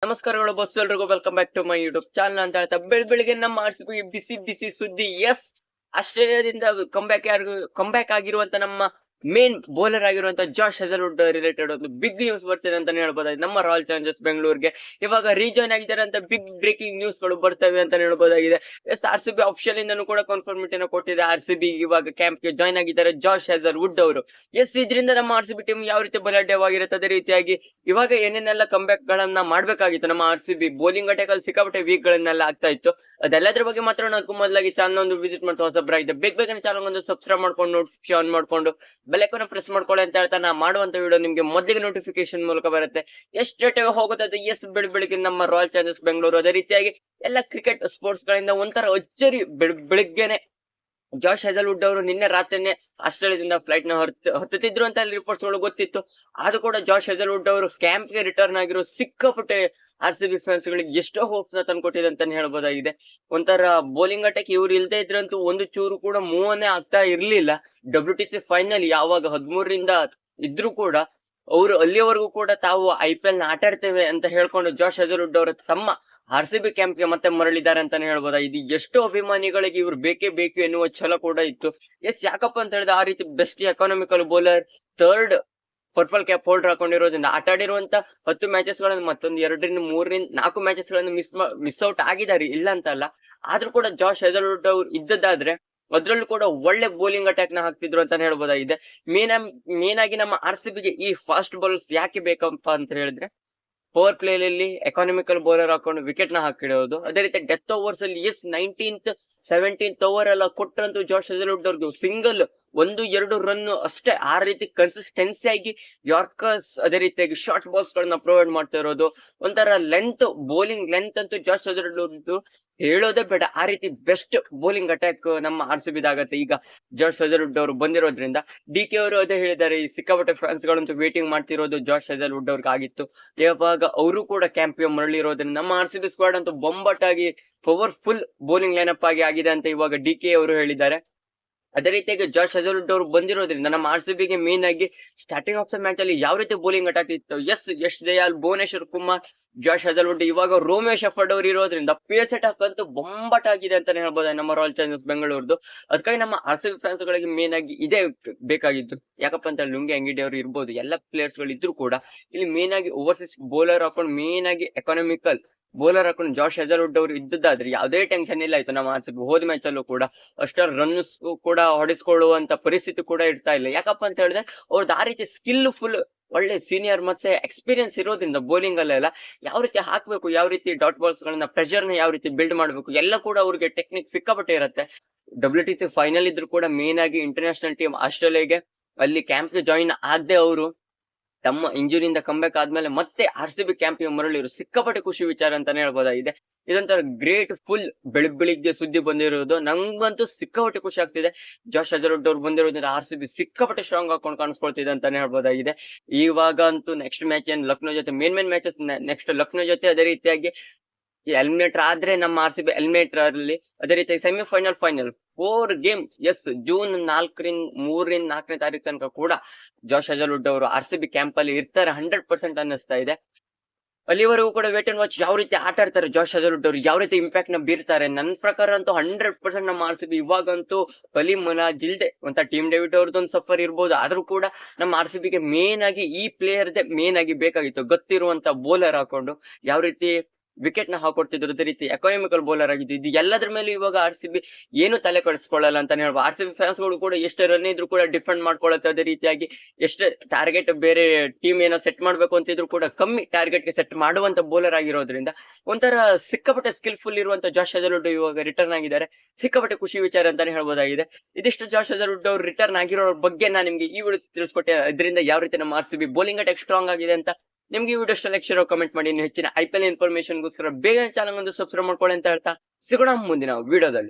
ನಮಸ್ಕಾರಗಳು ಬಸ್ ಎಲ್ರಿಗೂ welcome back to my YouTube channel ಅಂತ ಹೇಳ್ತಾ ಬೆಳಿಗ್ಗೆ ನಮ್ಮ ಆರ್ಸಿಬಿ ಬಿಸಿ ಬಿಸಿ ಸುದ್ದಿ. ಎಸ್, ಆಸ್ಟ್ರೇಲಿಯಾದಿಂದ ಕಂಬ್ಯಾಕ್ ಆಗಿರುವಂತ ನಮ್ಮ ಮೇನ್ ಬೌಲರ್ ಆಗಿರುವಂತ ಜಾಶ್ ಹೆಜಲ್ವುಡ್ ರಿಲೇಟೆಡ್ ಒಂದು ಬಿಗ್ ನ್ಯೂಸ್ ಬರ್ತಿದೆ ಅಂತಾನೆ ಹೇಳ್ಬೋದಾಗಿದೆ. ನಮ್ಮ ರಾಯಲ್ ಚಾಲೆಂಜರ್ಸ್ ಬೆಂಗಳೂರಿಗೆ ಇವಾಗ ರೀಜಾಯ್ನ್ ಆಗಿದ್ದಾರೆ ಅಂತ ಬಿಗ್ ಬ್ರೇಕಿಂಗ್ ನ್ಯೂಸ್ ಗಳು ಬರ್ತವೆ ಅಂತ ಹೇಳ್ಬೋದಾಗಿದೆ. ಎಸ್, ಆರ್ಸಿಬಿ ಅಫಿಷಿಯಲ್ ಇಂದನೂ ಕೂಡ ಕನ್ಫರ್ಮೇಷನ್ ಕೊಟ್ಟಿದೆ. ಆರ್ಸಿಬಿ ಇವಾಗ ಕ್ಯಾಂಪ್ ಗೆ ಜಾಯ್ನ್ ಆಗಿದ್ದಾರೆ ಜಾಶ್ ಹೆಜಲ್ವುಡ್ ಅವರು. ಎಸ್, ಇದರಿಂದ ನಮ್ಮ ಆರ್ಸಿಬಿ ಟೀಮ್ ಯಾವ ರೀತಿ ಬಲಾಢ್ಯವಾಗಿರುತ್ತೆ, ಅದೇ ರೀತಿಯಾಗಿ ಇವಾಗ ಏನೇನೆಲ್ಲ ಕಂಬ್ಯಾಕ್ ಗಳನ್ನ ಮಾಡ್ಬೇಕಾಗಿತ್ತು ನಮ್ಮ ಆರ್ಸಿಬಿ ಬೌಲಿಂಗ್ ಅಟ್ಯಾಕ್ ಅಲ್ಲಿ ಸಿಕ್ಕಾಪಟ್ಟೆ ವೀಕ್ ಗಳನ್ನೆಲ್ಲ ಆಗ್ತಾ ಇತ್ತು. ಅದೆಲ್ಲದ್ರ ಬಗ್ಗೆ ಮಾತ್ರ ಅದಕ್ಕೂ ಮೊದಲಾಗಿ ಚಾನಲ್ ಒಂದು ವಿಸಿಟ್ ಮಾಡ್ತಾ ಹೊಸಬ್ರಾಗಿದೆ ಬೇಗ ಚಾನಲ್ ಒಂದು ಸಬ್ಸ್ಕ್ರೈಬ್ ಮಾಡ್ಕೊಂಡು ನೋಟಿಫಿಕೇಶನ್ ಆನ್ ಮಾಡ್ಕೊಂಡು ಬೆಲ್ಲೈಕನ್ ಪ್ರೆಸ್ ಮಾಡ್ಕೊಳ್ಳಿ ಅಂತ ಹೇಳ್ತಾ ನಾ ಮಾಡುವಂತ ವಿಡಿಯೋ ನಿಮ್ಗೆ ಮೊದಲಿಗೆ ನೋಟಿಫಿಕೇಶನ್ ಮೂಲಕ ಬರುತ್ತೆ. ಎಷ್ಟು ರೇಟ್ ಹೋಗುತ್ತದೆ. ಎಸ್, ಬೆಳಿಗ್ಗೆ ನಮ್ಮ ರಾಯಲ್ ಚಾಲೆಂಜರ್ಸ್ ಬೆಂಗಳೂರು ಅದೇ ರೀತಿಯಾಗಿ ಎಲ್ಲ ಕ್ರಿಕೆಟ್ ಸ್ಪೋರ್ಟ್ಸ್ ಗಳಿಂದ ಒಂಥರ ಅಚ್ಚರಿ ಬೆಳಿಗ್ಗೆನೆ ಜಾಶ್ ಹೆಜಲ್ವುಡ್ ಅವರು ನಿನ್ನೆ ರಾತ್ರಿನೇ ಆಸ್ಟ್ರೇಲಿಯಾದಿಂದ ಫ್ಲೈಟ್ ನ ಹತ್ತುತ್ತಿದ್ರು ಅಂತ ರಿಪೋರ್ಟ್ಸ್ ಗಳು ಗೊತ್ತಿತ್ತು. ಆದ್ರೂ ಕೂಡ ಜಾಶ್ ಹೆಜಲ್ವುಡ್ ಅವರು ಕ್ಯಾಂಪ್ ಗೆ ರಿಟರ್ನ್ ಆಗಿರೋ ಸಿಕ್ಕಾಪಟ್ಟೆ ಆರ್ಸಿಬಿ ಫ್ಯಾನ್ಸ್ ಗಳಿಗೆ ಎಷ್ಟೋ ಹೋಪ್ ನ ತಂದ್ಕೊಟ್ಟಿದೆ ಅಂತಾನೆ ಹೇಳ್ಬೋದಾಗಿದೆ. ಒಂಥರ ಬೌಲಿಂಗ್ ಅಟ್ಯಾಕ್ ಇವ್ರು ಇಲ್ದೇ ಇದ್ರಂತೂ ಒಂದು ಚೂರು ಕೂಡ ಮೂವನೇ ಆಗ್ತಾ ಇರ್ಲಿಲ್ಲ. WTC ಫೈನಲ್ ಯಾವಾಗ 13ರಿಂದ ಇದ್ರು ಕೂಡ ಅವರು ಅಲ್ಲಿಯವರೆಗೂ ಕೂಡ ತಾವು IPL ನ ಆಟ ಆಡ್ತೇವೆ ಅಂತ ಹೇಳ್ಕೊಂಡು ಜಾಶ್ ಹೆಜಲ್ವುಡ್ ಅವರು ತಮ್ಮ RCB ಕ್ಯಾಂಪ್ ಗೆ ಮತ್ತೆ ಮರಳಿದ್ದಾರೆ ಅಂತಾನೆ ಹೇಳ್ಬೋದಾಗಿದೆ. ಎಷ್ಟೋ ಅಭಿಮಾನಿಗಳಿಗೆ ಇವ್ರು ಬೇಕೇ ಬೇಕು ಎನ್ನುವ ಛಲ ಕೂಡ ಇತ್ತು. ಎಸ್, ಯಾಕಪ್ಪ ಅಂತ ಹೇಳಿದ್ರೆ ಆ ರೀತಿ best economical bowler, third purple cap holder ಹಾಕೊಂಡಿರೋದ್ರಿಂದ ಆಟ ಆಡಿರುವಂತ 10 ಮ್ಯಾಚಸ್ ಗಳನ್ನು ಮತ್ತೊಂದು 2ರಿಂದ 3ರಿಂದ 4 ಮ್ಯಾಚಸ್ ಗಳನ್ನು ಮಿಸ್ ಔಟ್ ಆಗಿದ್ದಾರೆ, ಇಲ್ಲ ಅಂತಲ್ಲ. ಆದ್ರೂ ಕೂಡ ಜಾಶ್ ಹೆಜಲ್ವುಡ್ ಅವ್ರು ಇದ್ದದಾದ್ರೆ ಅದ್ರಲ್ಲೂ ಕೂಡ ಒಳ್ಳೆ ಬೌಲಿಂಗ್ ಅಟ್ಯಾಕ್ ನ ಹಾಕ್ತಿದ್ರು ಅಂತ ಹೇಳ್ಬೋದಾಗಿದೆ. ಮೇನ್ ಆಗಿ ನಮ್ಮ RCB ಗೆ ಈ ಫಾಸ್ಟ್ ಬೌಲರ್ಸ್ ಯಾಕೆ ಬೇಕಪ್ಪ ಅಂತ ಹೇಳಿದ್ರೆ, ಪವರ್ ಪ್ಲೇ ಅಲ್ಲಿ ಎಕಾನಮಿಕಲ್ ಬೌಲರ್ ಹಾಕೊಂಡು ವಿಕೆಟ್ ನ ಹಾಕಿಡೋದು, ಅದೇ ರೀತಿ ಡೆತ್ ಓವರ್ಸ್ ಅಲ್ಲಿ 19th 17th ಓವರ್ ಎಲ್ಲ ಕೊಟ್ಟರಂತೂ ಜಾಶ್ ಹೆಜಲ್ವುಡ್ ಅವ್ರಿಗೆ ಸಿಂಗಲ್ 1-2 ರನ್ ಅಷ್ಟೇ. ಆ ರೀತಿ ಕನ್ಸಿಸ್ಟೆನ್ಸಿ ಆಗಿ ಯಾರ್ಕರ್ಸ್ ಅದೇ ರೀತಿಯಾಗಿ ಶಾರ್ಟ್ ಬಾಲ್ಸ್ ಗಳನ್ನ ಪ್ರೊವೈಡ್ ಮಾಡ್ತಾ ಇರೋದು. ಒಂಥರ ಬೌಲಿಂಗ್ ಲೆಂತ್ ಅಂತೂ ಜಾಶ್ ಹೆಜಲ್ವುಡ್ ಹೇಳೋದೇ ಬೇಡ. ಆ ರೀತಿ ಬೆಸ್ಟ್ ಬೌಲಿಂಗ್ ಅಟ್ಯಾಕ್ ನಮ್ಮ RCB ಆಗತ್ತೆ ಈಗ ಜಾಶ್ ಹೆಜಲ್ವುಡ್ ಅವರು ಬಂದಿರೋದ್ರಿಂದ. DK ಅವರು ಅದೇ ಹೇಳಿದ್ದಾರೆ, ಈ ಸಿಕ್ಕಾಪಟ್ಟೆ ಫ್ಯಾನ್ಸ್ ಗಳಂತೂ ವೇಟಿಂಗ್ ಮಾಡ್ತಿರೋದು ಜಾಶ್ ಹೆಜಲ್ವುಡ್ ಅವ್ರಿಗೆ ಆಗಿತ್ತು. ಇವಾಗ ಅವರು ಕೂಡ ಕ್ಯಾಂಪ್ ಗೆ ಮರಳಿರೋದ್ರಿಂದ ನಮ್ಮ RCB ಸ್ಕ್ವಾಡ್ ಅಂತೂ ಬೊಂಬಾಟಾಗಿ ಪವರ್ಫುಲ್ ಬೌಲಿಂಗ್ ಲೈನಪ್ ಆಗಿದೆ ಅಂತ ಇವಾಗ DK ಅವರು ಹೇಳಿದ್ದಾರೆ. ಅದೇ ರೀತಿಯಾಗಿ ಜಾಶ್ ಹೆಜಲ್ವುಡ್ ಅವರು ಬಂದಿರೋದ್ರಿಂದ ನಮ್ಮ RCB ಗೆ ಮೇನ್ ಆಗಿ ಸ್ಟಾರ್ಟಿಂಗ್ ಆಫ್ ದ ಮ್ಯಾಚ್ ಅಲ್ಲಿ ಯಾವ ರೀತಿ ಬೌಲಿಂಗ್ ಅಟ್ಯಾಕ್ ಇತ್ತು. S, Yash Dayal, Bhuvneshwar Kumar, Josh Hazlewood, ಇವಾಗ ರೋಮಿಯೋ ಶೆಫರ್ಡ್ ಅವರು ಇರೋದ್ರಿಂದ ಪೇಸ್ ಅಟ್ಯಾಕ್ ಅಂತೂ ಬೊಂಬಾಟ್ ಆಗಿದೆ ಅಂತಾನೆ ಹೇಳ್ಬೋದು ನಮ್ಮ ರಾಯಲ್ ಚಾಲೆಂಜರ್ಸ್ ಬೆಂಗಳೂರ್ದು. ಅದಕ್ಕಾಗಿ ನಮ್ಮ RCB ಫ್ಯಾನ್ಸ್ ಗಳಿಗೆ ಮೇನ್ ಆಗಿ ಇದೇ ಬೇಕಾಗಿತ್ತು. ಯಾಕಪ್ಪ ಅಂತ ಲುಂಗಿ ಅಂಗಿಡಿ ಅವರು ಇರ್ಬೋದು, ಎಲ್ಲ ಪ್ಲೇಯರ್ಸ್ ಗಳು ಇದ್ರು ಕೂಡ ಇಲ್ಲಿ ಮೇನ್ ಆಗಿ ಓವರ್ಸೀಸ್ ಬೌಲರ್ ಹಾಕೊಂಡು ಮೇನ್ ಆಗಿ ಎಕಾನಮಿಕಲ್ ಬೌಲರ್ ಹಾಕೊಂಡು ಜಾಶ್ ಹೆಜಲ್ವುಡ್ ಅವರು ಇದ್ದದಾದ್ರೆ ಯಾವುದೇ ಟೆನ್ಷನ್ ಇಲ್ಲ ಇತ್ತು ನಮ್ಮ RCB. ಹೋದ ಮ್ಯಾಚ್ ಅಲ್ಲೂ ಕೂಡ ಅಷ್ಟರ ರನ್ಸ್ ಕೂಡ ಹೊಡಿಸ್ಕೊಳ್ಳುವಂತ ಪರಿಸ್ಥಿತಿ ಕೂಡ ಇರ್ತಾ ಇಲ್ಲ. ಯಾಕಪ್ಪ ಅಂತ ಹೇಳಿದ್ರೆ ಅವ್ರದ್ದು ಆ ರೀತಿ ಸ್ಕಿಲ್ ಫುಲ್ ಒಳ್ಳೆ ಸೀನಿಯರ್ ಮತ್ತೆ ಎಕ್ಸ್ಪೀರಿಯನ್ಸ್ ಇರೋದ್ರಿಂದ ಬೌಲಿಂಗ್ ಅಲ್ಲೆಲ್ಲ ಯಾವ ರೀತಿ ಹಾಕ್ಬೇಕು, ಯಾವ ರೀತಿ ಡಾಟ್ ಬಾಲ್ಸ್ ಗಳನ್ನ ಪ್ರೆಷರ್ ನ ಯಾವ ರೀತಿ ಬಿಲ್ಡ್ ಮಾಡ್ಬೇಕು ಎಲ್ಲ ಕೂಡ ಅವ್ರಿಗೆ ಟೆಕ್ನಿಕ್ ಸಿಕ್ಕಾಪಟ್ಟೆ ಇರುತ್ತೆ. WTC ಫೈನಲ್ ಇದ್ರು ಕೂಡ ಮೇನ್ ಆಗಿ ಇಂಟರ್ನ್ಯಾಷನಲ್ ಟೀಮ್ ಆಸ್ಟ್ರೇಲಿಯಾಗೆ ಅಲ್ಲಿ ಕ್ಯಾಂಪ್ ಗೆ ಜಾಯಿನ್ ಆಗದೆ ಅವರು ತಮ್ಮ ಇಂಜುರಿಯಿಂದ ಕಂಬ್ಯಾಕ್ ಆದ್ಮೇಲೆ ಮತ್ತೆ RCB ಕ್ಯಾಂಪ್ ಗೆ ಮರಳಿರು ಸಿಕ್ಕಾಪಟ್ಟೆ ಖುಷಿ ವಿಚಾರ ಅಂತಾನೆ ಹೇಳ್ಬೋದಾಗಿದೆ. ಇದೊಂಥರ ಗ್ರೇಟ್ ಫುಲ್ ಬೆಳಿಗ್ಗೆ ಸುದ್ದಿ ಬಂದಿರೋದು. ನಂಗಂತೂ ಸಿಕ್ಕಾಪಟ್ಟೆ ಖುಷಿ ಆಗ್ತಿದೆ. ಜಾಶ್ ಹೆಜಲ್ವುಡ್ ಅವ್ರು ಬಂದಿರೋದ್ರಿಂದ RCB ಸಿಕ್ಕಾಪಟ್ಟೆ ಸ್ಟ್ರಾಂಗ್ ಹಾಕೊಂಡು ಕಾಣಿಸ್ಕೊಳ್ತಿದೆ ಅಂತಾನೆ ಹೇಳ್ಬೋದಾಗಿದೆ. ಇವಾಗ ಅಂತೂ ನೆಕ್ಸ್ಟ್ ಮ್ಯಾಚ್ ಏನ್ ಲಕ್ನೋ ಜೊತೆ ಮೇನ್ ಮ್ಯಾಚಸ್ ನೆಕ್ಸ್ಟ್ ಲಕ್ನೋ ಜೊತೆ, ಅದೇ ರೀತಿಯಾಗಿ ಎಲಿಮಿನೇಟರ್ ಆದ್ರೆ ನಮ್ಮ RCB ಎಲಿಮಿನೇಟರ್ ಅಲ್ಲಿ, ಅದೇ ರೀತಿ semifinal final 4 game. Yes, June 3ರಿಂದ 4ನೇ ತಾರೀಕು ತನಕ ಕೂಡ ಜಾಶ್ ಹೆಜಲ್ವುಡ್ ಅವರು RCB ಕ್ಯಾಂಪ್ ಅಲ್ಲಿ ಇರ್ತಾರೆ 100% ಅನ್ನಿಸ್ತಾ ಇದೆ. ಅಲ್ಲಿವರೆಗೂ ಕೂಡ ವೇಟ್ ಅಂಡ್ ವಾಚ್ ಯಾವ ರೀತಿ ಆಟ ಆಡ್ತಾರೆ ಜಾಶ್ ಹೆಜಲ್ವುಡ್ ಅವರು, ಯಾವ ರೀತಿ ಇಂಪ್ಯಾಕ್ಟ್ ನ ಬೀರ್ತಾರೆ. ನನ್ನ ಪ್ರಕಾರ ಅಂತೂ 100% ನಮ್ಮ RCB ಇವಾಗಂತೂ ಕಲೀಂ ಮುನಾಜ್ ಇಲ್ದೆ ಒಂತ ಟೀಮ್ ಡೇವಿಡ್ ಅವ್ರದ್ದೊಂದು ಸಫರ್ ಇರ್ಬೋದು, ಆದ್ರೂ ಕೂಡ ನಮ್ಮ RCB ಗೆ ಮೇನ್ ಆಗಿ ಈ ಪ್ಲೇಯರ್ ಮೇನ್ ಆಗಿ ಬೇಕಾಗಿತ್ತು. ಗೊತ್ತಿರುವಂತ ಬೌಲರ್ ಹಾಕೊಂಡು ಯಾವ ರೀತಿ ವಿಕೆಟ್ ನ ಹಾಕೊಡ್ತಿದ್ರು, ಅದೇ ರೀತಿ ಎಕಾನಮಿಕಲ್ ಬೌಲರ್ ಆಗಿದ್ದು. ಇದು ಎಲ್ಲದ್ರ ಮೇಲೆ ಇವಾಗ RCB ಏನು ತಲೆ ಕೆಡಿಸ್ಕೊಳ್ಳಲ್ಲ ಅಂತಾನೆ ಹೇಳ್ಬೋದು. RCB ಫ್ಯಾನ್ಸ್ ಗಳು ಕೂಡ ಎಷ್ಟೇ ರನ್ ಇದ್ರು ಕೂಡ ಡಿಫೆಂಡ್ ಮಾಡ್ಕೊಳ್ಳುತ್ತೆ. ಅದೇ ರೀತಿಯಾಗಿ ಎಷ್ಟೇ ಟಾರ್ಗೆಟ್ ಬೇರೆ ಟೀಮ್ ಏನೋ ಸೆಟ್ ಮಾಡ್ಬೇಕು ಅಂತಿದ್ರು ಕೂಡ ಕಮ್ಮಿ ಟಾರ್ಗೆಟ್ ಗೆ ಸೆಟ್ ಮಾಡುವಂತ ಬೌಲರ್ ಆಗಿರೋದ್ರಿಂದ ಒಂಥರ ಸಿಕ್ಕಾಪಟ್ಟೆ ಸ್ಕಿಲ್ಫುಲ್ ಇರುವಂತ ಜಾಶ್ ಹೆಜಲ್ವುಡ್ ಇವಾಗ ರಿಟರ್ನ್ ಆಗಿದ್ದಾರೆ. ಸಿಕ್ಕಾಪಟ್ಟೆ ಖುಷಿ ವಿಚಾರ ಅಂತಾನೆ ಹೇಳ್ಬೋದಾಗಿದೆ. ಇದಿಷ್ಟು ಜಾಶ್ ಹೆಜಲ್ವುಡ್ ಅವ್ರು ರಿಟರ್ನ್ ಆಗಿರೋ ಬಗ್ಗೆ ನಾನು ನಿಮ್ಗೆ ಈ ವಿಡಿಯೋ ತಿಳಿಸ್ಕೊಟ್ಟೆ. ಇದರಿಂದ ಯಾವ ರೀತಿ ನಮ್ಮ RCB ಬೌಲಿಂಗ್ ಅಟ್ಯಾಕ್ ಸ್ಟ್ರಾಂಗ್ ಆಗಿದೆ ಅಂತ. ನಿಮ್ಗೆ ಈ ವಿಡಿಯೋ ಇಷ್ಟ ಲೈಕ್ ಕಮೆಂಟ್ ಮಾಡಿ. ಹೆಚ್ಚಿನ IPL ಇನ್ಫಾರ್ಮೇಶನ್ ಗೋಸ್ಕರ ಬೇಗ ಚಾನಲ್ ಒಂದು ಸಬ್ಸ್ಕ್ರೈಬ್ ಮಾಡ್ಕೊಳ್ಳಿ ಅಂತ ಹೇಳ್ತಾ ಸಿಗೋಣ ಮುಂದಿನ ವಿಡಿಯೋದಲ್ಲಿ.